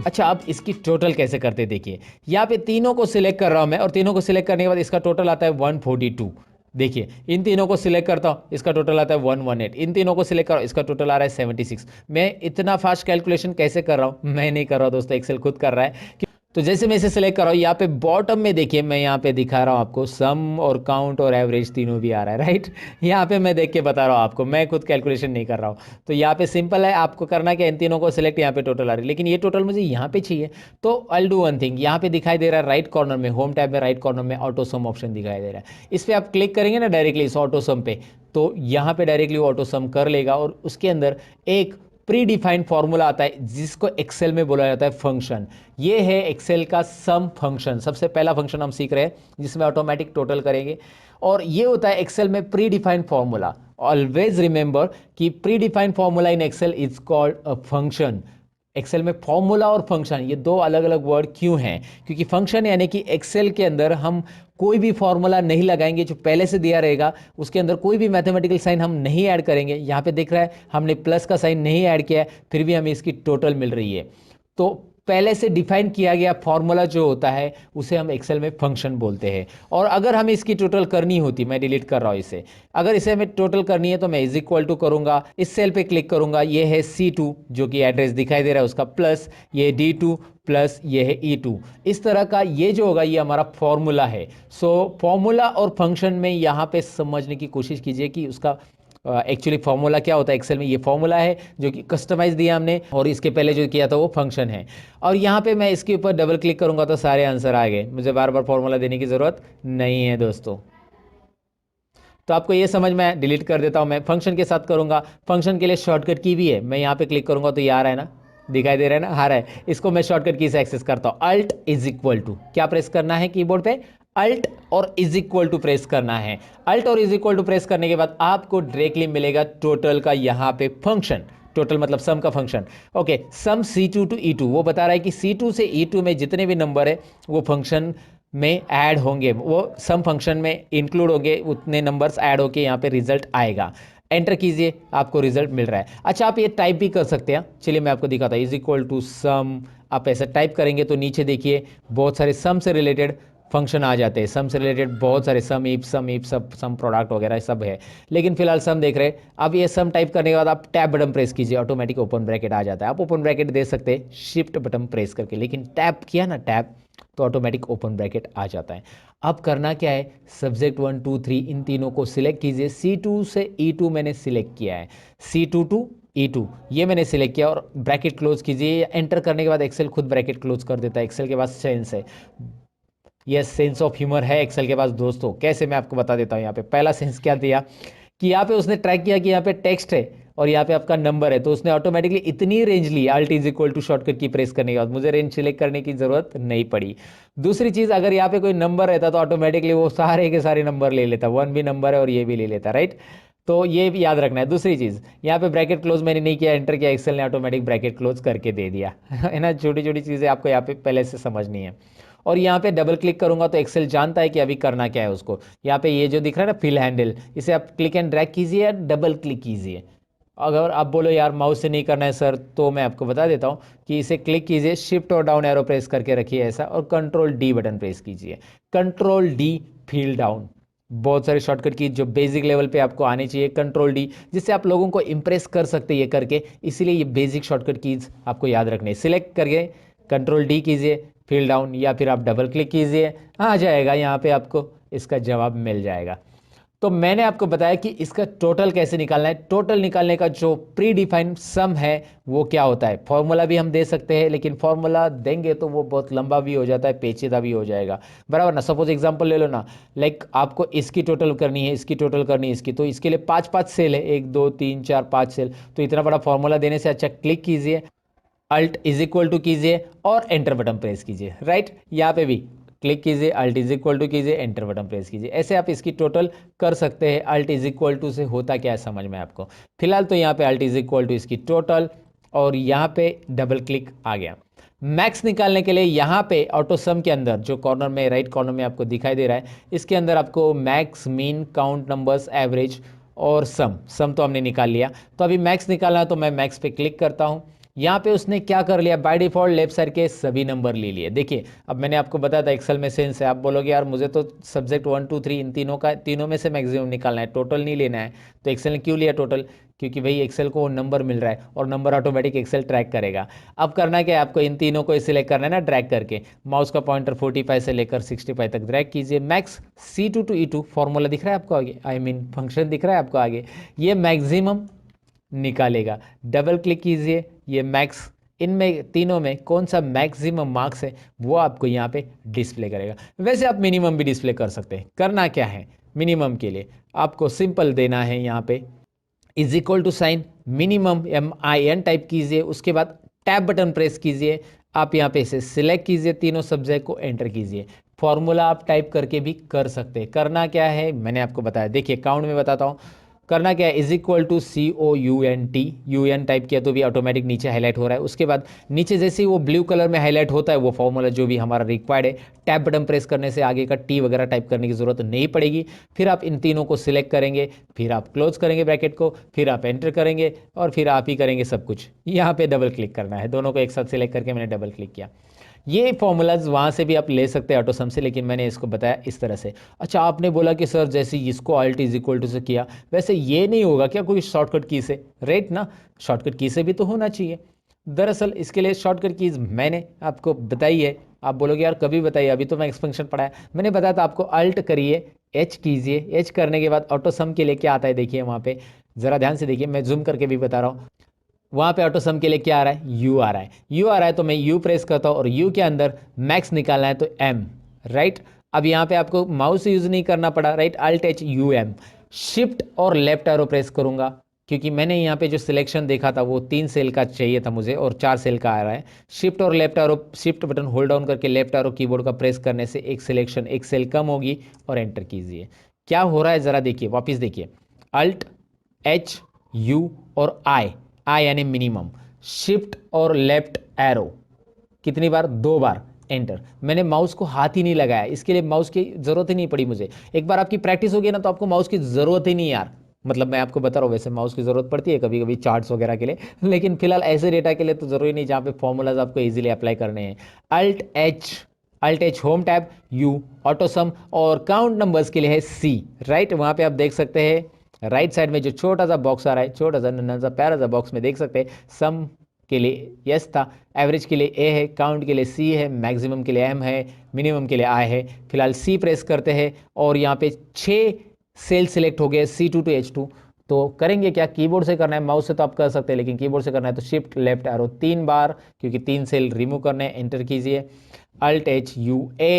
अच्छा, अब इसकी टोटल कैसे करते देखिए, यहाँ पे तीनों को सिलेक्ट कर रहा हूँ मैं, और तीनों को सिलेक्ट करने के बाद इसका टोटल आता है 142। देखिए, इन तीनों को सिलेक्ट करता हूँ, इसका टोटल आता है 118। इन तीनों को सिलेक्ट करो, इसका टोटल आ रहा है 76। मैं इतना फास्ट कैलकुलेशन कैसे कर रहा हूँ? मैं नहीं कर रहा हूँ दोस्तों, एक्सेल खुद कर रहा है। तो जैसे मैं इसे सेलेक्ट कर रहा हूँ, यहाँ पे बॉटम में देखिए, मैं यहाँ पे दिखा रहा हूँ आपको, सम और काउंट और एवरेज तीनों भी आ रहा है, राइट। यहाँ पे मैं देख के बता रहा हूँ आपको, मैं खुद कैलकुलेशन नहीं कर रहा हूँ। तो यहाँ पे सिंपल है, आपको करना क्या, इन तीनों को सिलेक्ट, यहाँ पे टोटल आ रही है, लेकिन ये टोटल मुझे यहाँ पे चाहिए। तो आई डू वन थिंग, यहाँ पे दिखाई दे रहा है राइट कॉर्नर में, होम टैब में राइट कॉर्नर में ऑटो सम ऑप्शन दिखाई दे रहा है। इस पर आप क्लिक करेंगे ना डायरेक्टली इस ऑटो सम पे, तो यहाँ पे डायरेक्टली ऑटो सम कर लेगा, और उसके अंदर एक प्री डिफाइंड फॉर्मूला आता है जिसको एक्सेल में बोला जाता है फंक्शन। ये है एक्सेल का सम फंक्शन, सबसे पहला फंक्शन हम सीख रहे हैं जिसमें ऑटोमेटिक टोटल करेंगे। और ये होता है एक्सेल में pre defined formula. Always remember कि pre defined formula in Excel is called a function. Excel में फॉर्मूला और फंक्शन ये दो अलग अलग वर्ड क्यों हैं? क्योंकि फंक्शन यानी कि एक्सेल के अंदर हम कोई भी फॉर्मूला नहीं लगाएंगे, जो पहले से दिया रहेगा उसके अंदर कोई भी मैथमेटिकल साइन हम नहीं ऐड करेंगे। यहाँ पे दिख रहा है हमने प्लस का साइन नहीं ऐड किया है, फिर भी हमें इसकी टोटल मिल रही है। तो पहले से डिफाइन किया गया फॉर्मूला जो होता है उसे हम एक्सेल में फंक्शन बोलते हैं। और अगर हमें इसकी टोटल करनी होती, मैं डिलीट कर रहा हूँ इसे, अगर इसे हमें टोटल करनी है तो मैं इज इक्वल टू करूंगा, इस सेल पे क्लिक करूंगा, ये है C2 जो कि एड्रेस दिखाई दे रहा है उसका, प्लस ये D2 प्लस ये है E2। इस तरह का ये जो होगा ये हमारा फॉर्मूला है। सो फॉर्मूला और फंक्शन में यहाँ पे समझने की कोशिश कीजिए कि उसका एक्चुअली फॉर्मूला क्या होता है। एक्सेल में ये फॉर्मूला है जो कि कस्टमाइज दिया हमने, और इसके पहले जो किया था वो फंक्शन है। और यहाँ पे मैं इसके ऊपर डबल क्लिक करूंगा तो सारे आंसर आ गए, मुझे बार बार फॉर्मूला देने की ज़रूरत नहीं है दोस्तों। तो आपको ये समझ में, डिलीट कर देता हूँ मैं, फंक्शन के साथ करूंगा। फंक्शन के लिए शॉर्टकट की भी है, मैं यहाँ पे क्लिक करूंगा तो ये आ रहा है ना, दिखाई दे रहा है ना, आ रहा है। इसको मैं शॉर्टकट की से एक्सेस करता हूँ, अल्ट इज इक्वल टू क्या प्रेस करना है कीबोर्ड पे, अल्ट और इज इक्वल टू प्रेस करना है। अल्ट और इज इक्वल टू प्रेस करने के बाद आपको डायरेक्टली मिलेगा टोटल का यहाँ पे फंक्शन। टोटल मतलब सम का function. Okay, some C2 to E2 वो बता रहा है कि C2 से E2 में जितने भी नंबर है वो फंक्शन में ऐड होंगे, वो सम फंक्शन में इंक्लूड होंगे, उतने नंबर्स ऐड होके यहाँ पे रिजल्ट आएगा। एंटर कीजिए, आपको रिजल्ट मिल रहा है। अच्छा, आप ये टाइप भी कर सकते हैं, चलिए मैं आपको दिखाता हूँ। इज इक्वल टू सम, आप ऐसा टाइप करेंगे तो नीचे देखिए बहुत सारे सम से रिलेटेड फंक्शन आ जाते हैं। सम से रिलेटेड बहुत सारे सम इफ सब सम प्रोडक्ट वगैरह सब है, लेकिन फिलहाल सम देख रहे हैं। अब ये सम टाइप करने के बाद आप टैब बटन प्रेस कीजिए, ऑटोमेटिक ओपन ब्रैकेट आ जाता है। आप ओपन ब्रैकेट दे सकते हैं शिफ्ट बटन प्रेस करके, लेकिन टैप किया ना टैप तो ऑटोमेटिक ओपन ब्रैकेट आ जाता है। अब करना क्या है, सब्जेक्ट 1 2 3 इन तीनों को सिलेक्ट कीजिए। C2 से E2 मैंने सिलेक्ट किया है, C2 टू E2 ये मैंने सिलेक्ट किया, और ब्रैकेट क्लोज कीजिए। एंटर करने के बाद एक्सेल खुद ब्रैकेट क्लोज कर देता है। एक्सेल के पास सेंस है, यस, सेंस ऑफ ह्यूमर है एक्सेल के पास दोस्तों। कैसे, मैं आपको बता देता हूँ। यहाँ पे पहला सेंस क्या दिया कि यहाँ पे उसने ट्रैक किया कि यहाँ पे टेक्स्ट है और यहाँ पे आपका नंबर है, तो उसने ऑटोमेटिकली इतनी रेंज ली, alt is equal to shortcut की प्रेस करने के बाद मुझे रेंज सिलेक्ट करने की जरूरत नहीं पड़ी। दूसरी चीज, अगर यहाँ पे कोई नंबर रहता तो ऑटोमेटिकली वो सारे के सारे नंबर ले लेता, 1 भी नंबर है और ये भी ले लेता, राइट। तो ये भी याद रखना है। दूसरी चीज, यहाँ पे ब्रैकेट क्लोज मैंने नहीं किया, एंटर किया, एक्सेल ने ऑटोमेटिक ब्रैकेट क्लोज करके दे दिया है ना। छोटी छोटी चीजें आपको यहाँ पे पहले से समझनी है। और यहाँ पे डबल क्लिक करूंगा तो एक्सेल जानता है कि अभी करना क्या है उसको। यहाँ पे ये जो दिख रहा है ना फिल हैंडल, इसे आप क्लिक एंड ड्रैग कीजिए या डबल क्लिक कीजिए। अगर आप बोलो यार माउस से नहीं करना है सर, तो मैं आपको बता देता हूँ कि इसे क्लिक कीजिए, शिफ्ट और डाउन एरो प्रेस करके रखिए ऐसा, और कंट्रोल डी बटन प्रेस कीजिए। कंट्रोल डी फील डाउन, बहुत सारे शॉर्टकट की जो बेसिक लेवल पे आपको आनी चाहिए, कंट्रोल डी, जिससे आप लोगों को इंप्रेस कर सकते हैं ये करके। इसीलिए ये बेसिक शॉर्टकट कीज आपको याद रखनी है। सिलेक्ट करके कंट्रोल डी कीजिए, फील डाउन, या फिर आप डबल क्लिक कीजिए, आ जाएगा यहाँ पे, आपको इसका जवाब मिल जाएगा। तो मैंने आपको बताया कि इसका टोटल कैसे निकालना है। टोटल निकालने का जो प्री डिफाइंड सम है वो क्या होता है। फॉर्मूला भी हम दे सकते हैं, लेकिन फॉर्मूला देंगे तो वो बहुत लंबा भी हो जाता है, पेचीदा भी हो जाएगा, बराबर ना। सपोज एग्जांपल ले लो ना, लाइक आपको इसकी टोटल करनी है, इसकी टोटल करनी है, इसकी, तो इसके लिए 5 5 सेल है, 1 2 3 4 5 सेल। तो इतना बड़ा फॉर्मूला देने से अच्छा क्लिक कीजिए, अल्ट इज इक्वल टू कीजिए और एंटर बटन प्रेस कीजिए, राइट। यहाँ पे भी क्लिक कीजिए, अल्ट इज इक्वल टू कीजिए, एंटर बटन प्रेस कीजिए। ऐसे आप इसकी टोटल कर सकते हैं। अल्ट इज इक्वल टू से होता क्या है समझ में आपको। फिलहाल तो यहाँ पे अल्ट इज इक्वल टू इसकी टोटल, और यहाँ पे डबल क्लिक आ गया। मैक्स निकालने के लिए यहाँ पे ऑटो सम के अंदर जो कॉर्नर में, राइट कॉर्नर में आपको दिखाई दे रहा है, इसके अंदर आपको max, mean, count numbers, average और सम तो हमने निकाल लिया। तो अभी मैक्स निकालना है तो मैं मैक्स पे क्लिक करता हूँ। यहाँ पे उसने क्या कर लिया, बाय डिफॉल्ट लेफ्ट साइड के सभी नंबर ले लिए। देखिए अब मैंने आपको बताया था एक्सेल में सेंस है, आप बोलोगे यार मुझे तो सब्जेक्ट 1 2 3 इन तीनों में से मैक्सिमम निकालना है, टोटल नहीं लेना है। तो एक्सेल ने क्यों लिया टोटल, क्योंकि भाई एक्सेल को वो नंबर मिल रहा है और नंबर ऑटोमेटिक एक्सेल ट्रैक करेगा। अब करना क्या है आपको, इन तीनों को सिलेक्ट करना है ना, ड्रैग करके माउस का पॉइंटर 45 से लेकर 65 तक ड्रैग कीजिए। Max C2 to E2 formula दिख रहा है आपको आगे, आई मीन फंक्शन दिख रहा है आपको आगे, ये मैक्सिमम निकालेगा। डबल क्लिक कीजिए, ये मैक्स, इनमें तीनों में कौन सा मैक्सिमम मार्क्स है वो आपको यहाँ पे डिस्प्ले करेगा। वैसे आप मिनिमम भी डिस्प्ले कर सकते हैं। करना क्या है, मिनिमम के लिए आपको सिंपल देना है यहाँ पे is equal to sign minimum MIN type कीजिए, उसके बाद टैब बटन प्रेस कीजिए, आप यहाँ पे इसे सिलेक्ट कीजिए, तीनों सब्जेक्ट को एंटर कीजिए। फॉर्मूला आप टाइप करके भी कर सकते हैं। करना क्या है मैंने आपको बताया, देखिए काउंट में बताता हूँ। करना क्या है, is equal to COUNT, UN type किया तो भी ऑटोमेटिक नीचे हाईलाइट हो रहा है। उसके बाद नीचे जैसे ही वो ब्लू कलर में हाईलाइट होता है वो फॉर्मूला जो भी हमारा रिक्वायर्ड है, टैब बटन प्रेस करने से आगे का T वगैरह टाइप करने की ज़रूरत नहीं पड़ेगी। फिर आप इन तीनों को सिलेक्ट करेंगे, फिर आप क्लोज करेंगे ब्रैकेट को, फिर आप एंटर करेंगे और फिर आप ही करेंगे सब कुछ। यहाँ पे डबल क्लिक करना है, दोनों को एक साथ सिलेक्ट करके मैंने डबल क्लिक किया। ये फॉर्मूलाज वहाँ से भी आप ले सकते हैं ऑटोसम से, लेकिन मैंने इसको बताया इस तरह से। अच्छा आपने बोला कि सर जैसे इसको Alt इज इक्वल टू से किया, वैसे ये नहीं होगा क्या कोई शॉर्टकट की से, राइट ना, शॉर्टकट की से भी तो होना चाहिए। दरअसल इसके लिए शॉर्टकट कीज मैंने आपको बताई है। आप बोलोगे यार कभी बताइए, अभी तो मैं एक्सपेंशन पढ़ाया, मैंने बताया था आपको Alt करिए, H कीजिए, H करने के बाद ऑटोसम के लिए क्या आता है देखिए वहाँ पे, ज़रा ध्यान से देखिए, मैं जूम करके भी बता रहा हूँ। वहाँ पे ऑटो सम के लिए क्या आ रहा है, U आ रहा है, U आ रहा है तो मैं U प्रेस करता हूँ और U के अंदर मैक्स निकालना है तो M, राइट। अब यहाँ पे आपको माउस यूज़ नहीं करना पड़ा, right, Alt H U M। Shift और लेफ्ट एरो प्रेस करूँगा क्योंकि मैंने यहाँ पे जो सिलेक्शन देखा था वो 3 सेल का चाहिए था मुझे और 4 सेल का आ रहा है। शिफ्ट और left arrow, shift button hold down करके लेफ्ट एरो कीबोर्ड का प्रेस करने से एक सिलेक्शन, एक सेल कम होगी और एंटर कीजिए। क्या हो रहा है ज़रा देखिए, वापिस देखिए, Alt H U और I यानी मिनिमम, शिफ्ट और लेफ्ट एरो कितनी बार, 2 बार, एंटर। मैंने माउस को हाथ ही नहीं लगाया, इसके लिए माउस की ज़रूरत ही नहीं पड़ी मुझे। एक बार आपकी प्रैक्टिस हो गई ना तो आपको माउस की ज़रूरत ही नहीं यार, मतलब मैं आपको बता रहा हूँ, वैसे माउस की ज़रूरत पड़ती है कभी कभी चार्ट्स वगैरह के लिए, लेकिन फिलहाल ऐसे डेटा के लिए तो ज़रूरी नहीं जहाँ पे फॉर्मूलाज आपको ईजिली अप्लाई करने हैं। Alt H home tab, U auto सम और काउंट नंबर्स के लिए है C, राइट। वहाँ पे आप देख सकते हैं राइट साइड में जो छोटा सा बॉक्स आ रहा है, छोटा सा नन्हा सा प्यारा सा बॉक्स में देख सकते हैं, सम के लिए यस था, एवरेज के लिए A है, काउंट के लिए C है, मैक्सिमम के लिए M है, मिनिमम के लिए I है। फिलहाल C प्रेस करते हैं और यहाँ पे 6 सेल सिलेक्ट हो गए C2 to H2। तो करेंगे क्या, कीबोर्ड से करना है, माउस से तो आप कर सकते हैं लेकिन कीबोर्ड से करना है तो शिफ्ट लेफ्ट एरो 3 बार, क्योंकि 3 सेल रिमूव करने हैं, एंटर कीजिए। Alt H U A,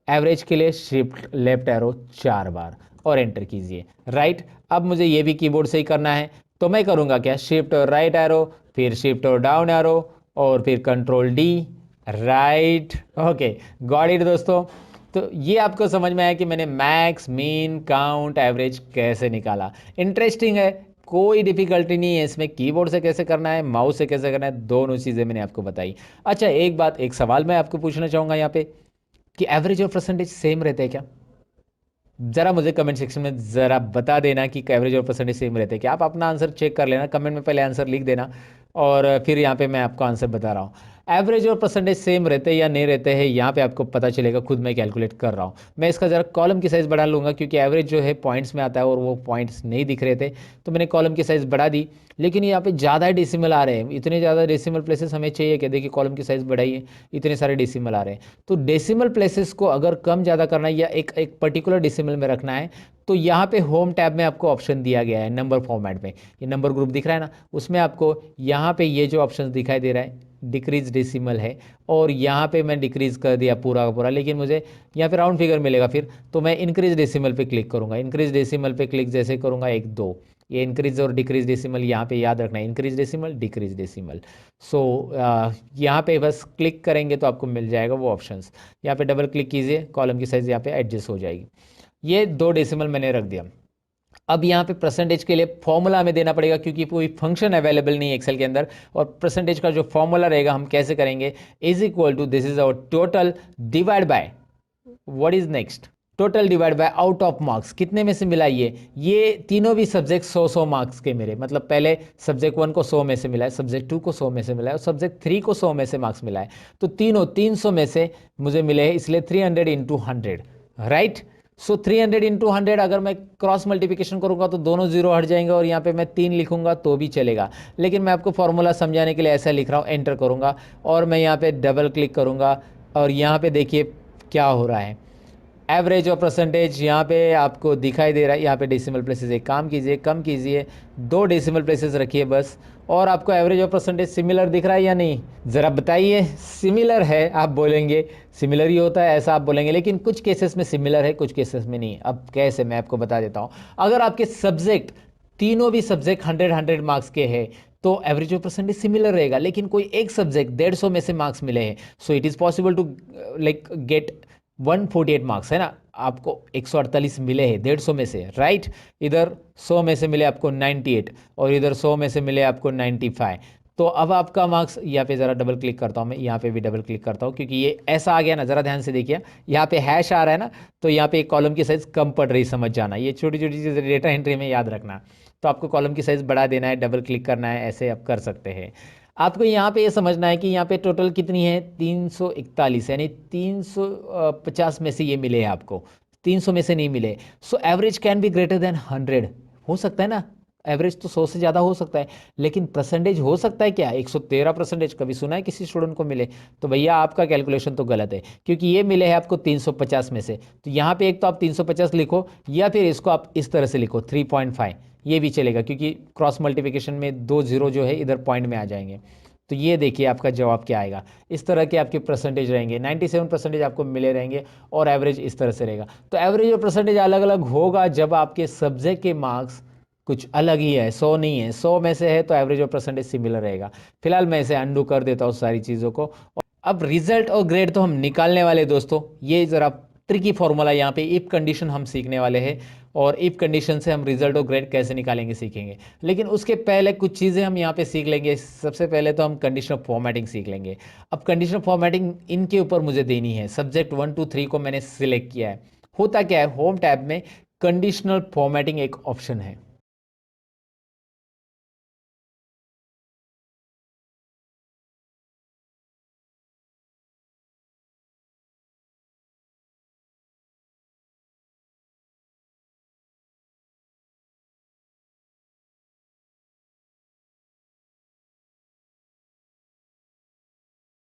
average के लिए शिफ्ट लेफ्ट एरो 4 बार और एंटर कीजिए, राइट। अब मुझे ये भी कीबोर्ड से ही करना है तो मैं करूँगा क्या, शिफ्ट और राइट एरो, फिर शिफ्ट और डाउन एरो और फिर control D, right. Okay, got it दोस्तों। तो ये आपको समझ में आया कि मैंने मैक्स, मीन, काउंट, एवरेज कैसे निकाला। इंटरेस्टिंग है, कोई डिफिकल्टी नहीं है इसमें, कीबोर्ड से कैसे करना है, माउस से कैसे करना है, दोनों चीज़ें मैंने आपको बताई। अच्छा एक बात, एक सवाल मैं आपको पूछना चाहूँगा यहाँ पे कि एवरेज और परसेंटेज सेम रहते हैं क्या? ज़रा मुझे कमेंट सेक्शन में ज़रा बता देना कि एवरेज और परसेंटेज सेम रहते हैं क्या। आप अपना आंसर चेक कर लेना, कमेंट में पहले आंसर लिख देना और फिर यहाँ पे मैं आपको आंसर बता रहा हूँ। एवरेज और परसेंटेज सेम रहते हैं या नहीं रहते हैं, यहाँ पे आपको पता चलेगा, खुद मैं कैलकुलेट कर रहा हूँ। मैं इसका ज़रा कॉलम की साइज़ बढ़ा लूँगा क्योंकि एवरेज जो है पॉइंट्स में आता है और वो पॉइंट्स नहीं दिख रहे थे, तो मैंने कॉलम की साइज़ बढ़ा दी। लेकिन यहाँ पे ज़्यादा डेसिमल आ रहे हैं, इतने ज़्यादा डेसिमल प्लेसेस हमें चाहिए क्या, देखिए कॉलम की साइज़ बढ़ाइए, इतने सारे डेसिमल आ रहे हैं। तो डेसिमल प्लेसेस को अगर कम ज़्यादा करना है या एक एक पर्टिकुलर डेसिमल में रखना है तो यहाँ पे होम टैब में आपको ऑप्शन दिया गया है नंबर फॉर्मेट में, ये नंबर ग्रुप दिख रहा है ना, उसमें आपको यहाँ पे ये जो ऑप्शन दिखाई दे रहा है डिक्रीज डेसिमल है और यहाँ पे मैं डिक्रीज कर दिया पूरा का पूरा, लेकिन मुझे यहाँ पे राउंड फिगर मिलेगा फिर, तो मैं इंक्रीज डेसिमल पे क्लिक करूँगा। इंक्रीज डेसिमल पे क्लिक जैसे करूँगा 1 2, ये इंक्रीज और डिक्रीज डेसिमल यहाँ पे याद रखना है, इंक्रीज डेसिमल डिक्रीज डेसिमल। सो यहाँ पे बस क्लिक करेंगे तो आपको मिल जाएगा वो ऑप्शंस। यहाँ पे डबल क्लिक कीजिए, कॉलम की साइज़ यहाँ पे एडजस्ट हो जाएगी। ये 2 डेसिमल मैंने रख दिया। अब यहाँ पे परसेंटेज के लिए फॉर्मूला हमें देना पड़ेगा क्योंकि कोई फंक्शन अवेलेबल नहीं है एक्सेल के अंदर, और परसेंटेज का जो फॉर्मूला रहेगा हम कैसे करेंगे, is equal to this is our total divide by what is next, total divide by out of marks, कितने में से मिला ये तीनों भी सब्जेक्ट 100 मार्क्स के मेरे, मतलब पहले सब्जेक्ट 1 को 100 में से मिला है, सब्जेक्ट 2 को 100 में से मिला है और सब्जेक्ट 3 को 100 में से मार्क्स मिला है। तो तीनों 300 में से मुझे मिले हैं, इसलिए 300 इंटू 100, राइट। सो 300 इंटू 100, अगर मैं क्रॉस मल्टीप्लिकेशन करूंगा तो दोनों जीरो हट जाएंगे और यहाँ पे मैं 3 लिखूंगा तो भी चलेगा, लेकिन मैं आपको फॉर्मूला समझाने के लिए ऐसा लिख रहा हूँ, एंटर करूंगा और मैं यहाँ पे डबल क्लिक करूंगा और यहाँ पे देखिए क्या हो रहा है। एवरेज और परसेंटेज यहाँ पे आपको दिखाई दे रहा है। यहाँ पे डेसिमल प्लेसेस एक काम कीजिए, कम कीजिए, 2 डेसिमल प्लेसेस रखिए बस, और आपको एवरेज और परसेंटेज सिमिलर दिख रहा है या नहीं, ज़रा बताइए। सिमिलर है आप बोलेंगे, सिमिलर ही होता है ऐसा आप बोलेंगे, लेकिन कुछ केसेस में सिमिलर है, कुछ केसेस में नहीं। अब कैसे, मैं आपको बता देता हूँ। अगर आपके सब्जेक्ट तीनों भी सब्जेक्ट 100 मार्क्स के हैं तो एवरेज और परसेंटेज सिमिलर रहेगा, लेकिन कोई एक सब्जेक्ट 150 में से मार्क्स मिले हैं, so it is possible to like get 148 marks, है ना। आपको 148 मिले हैं 150 में से, राइट। इधर 100 में से मिले आपको 98 और इधर 100 में से मिले आपको 95। तो अब आपका मार्क्स, यहाँ पे ज़रा डबल क्लिक करता हूँ मैं, यहाँ पे भी डबल क्लिक करता हूँ क्योंकि ये ऐसा आ गया ना, ज़रा ध्यान से देखिए, यहाँ पे हैश आ रहा है ना, तो यहाँ पे एक कॉलम की साइज़ कम पड़ रही, समझ जाना, ये छोटी छोटी चीज़ें डेटा एंट्री में याद रखना। तो आपको कॉलम की साइज़ बढ़ा देना है, डबल क्लिक करना है, ऐसे आप कर सकते हैं। आपको यहाँ पे ये समझना है कि यहाँ पे टोटल कितनी है, 341, यानी 350 में से ये मिले हैं आपको, 300 में से नहीं मिले। So average can be greater than 100, हो सकता है ना, एवरेज तो 100 से ज़्यादा हो सकता है, लेकिन परसेंटेज हो सकता है क्या, 113% कभी सुना है किसी स्टूडेंट को मिले? तो भैया आपका कैलकुलेशन तो गलत है, क्योंकि ये मिले हैं आपको 350 में से। तो यहाँ पे एक तो आप 350 लिखो, या फिर इसको आप इस तरह से लिखो 3.5, ये भी चलेगा, क्योंकि क्रॉस मल्टीप्लिकेशन में 2 जीरो जो है इधर पॉइंट में आ जाएंगे। तो ये देखिए आपका जवाब क्या आएगा। इस तरह के आपके परसेंटेज रहेंगे, 97% आपको मिले रहेंगे और एवरेज इस तरह से रहेगा। तो एवरेज और परसेंटेज अलग अलग होगा जब आपके सब्जेक्ट के मार्क्स कुछ अलग ही है, 100 नहीं है, 100 में से है तो एवरेज और परसेंटेज सिमिलर रहेगा। फिलहाल मैं इसे अंडू कर देता हूँ सारी चीज़ों को। अब रिजल्ट और ग्रेड तो हम निकालने वाले दोस्तों, ये ज़रा ट्रिकी फॉर्मूला, यहाँ पे इफ कंडीशन हम सीखने वाले हैं और इफ कंडीशन से हम रिजल्ट और ग्रेड कैसे निकालेंगे सीखेंगे। लेकिन उसके पहले कुछ चीज़ें हम यहाँ पे सीख लेंगे। सबसे पहले तो हम कंडीशनल फॉर्मेटिंग सीख लेंगे। अब कंडीशनल फॉर्मेटिंग इनके ऊपर मुझे देनी है, सब्जेक्ट 1 2 3 को मैंने सिलेक्ट किया है। होता क्या है, होम टैब में कंडीशनल फॉर्मेटिंग एक ऑप्शन है,